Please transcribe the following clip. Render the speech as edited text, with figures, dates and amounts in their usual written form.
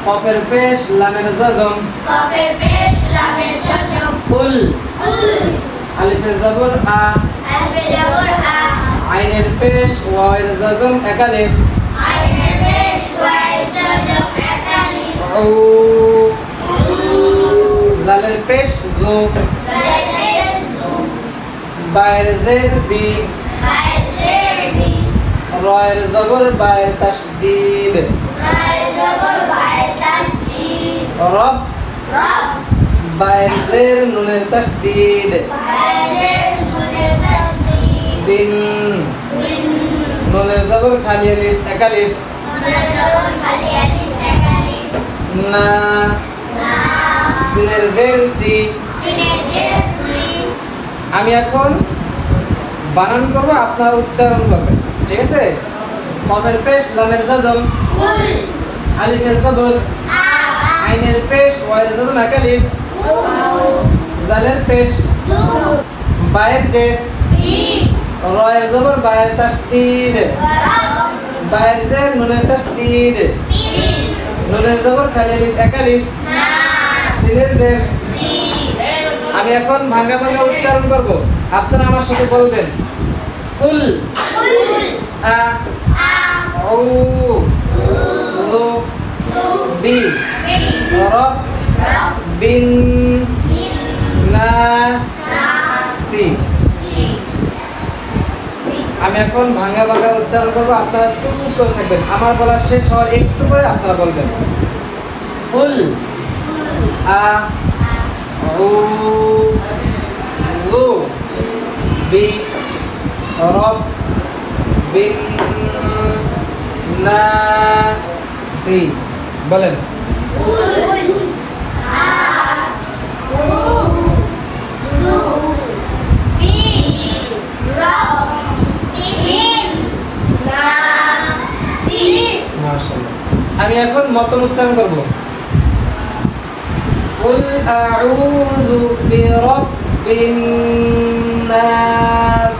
কফের পেশ লামের জজম কফের পেশ লামের জজম উল উল আলিফে জবর আ আলিফে জবর আ আইনের পেশ ওয়াইর জজম একালিফ আইনের পেশ ওয়াইর জজম একালিফ উ জালের পেশ জু জালের পেশ জু বায়ের জের বি বায়ের জের বি রয়ের জবর বায়ের তাসদীদ রায়ের জবর বায়ের তাসদীদ রব রব বায়ের জের নুনের তাসদীদ বায়ের জের নুনের তাসদীদ বিন বিন নুনের জবর খালি আলিফ একালিফ নুনের জবর খালি আলিফ একালিফ না না সিনের জের সি সিনের জের সি আমি এখন বানান করব আপনারা উচ্চারণ করবেন ঠিক আছে কফের পেশ লামের জজম উল আলিফের জবর আ আইনের পেশ ওয়াইর জজম একালিফ উ জালের পেশ জু বায়ের জের বি রয়ের জবর বায়ের তাসদীদ রব বায়ের জের নুনের তাসদীদ বিন নুনের জবর খালি আলিফ একালিফ না সিনের জের সি আমি এখন ভাঙা ভাঙা উচ্চারণ করব আপনারা আমার সাথে বলবেন কুল উল আ আ উ লু লু বি বি রব রব বিন বিন না না সি সি সি আমি এখন ভাঙা ভাঙা উচ্চারণ করব আপনারা চুপ করে থাকবেন আমার বলা শেষ হওয়ার একটু পরে আপনারা বলবেন কুল আ উ লু বি রব বিন না সি বলেন উল আ উ লু বি রব বিন না সি মাশাআল্লাহ আমি এখন মতন উচ্চারণ করব কুল আউযু বিরাব্বিন নাস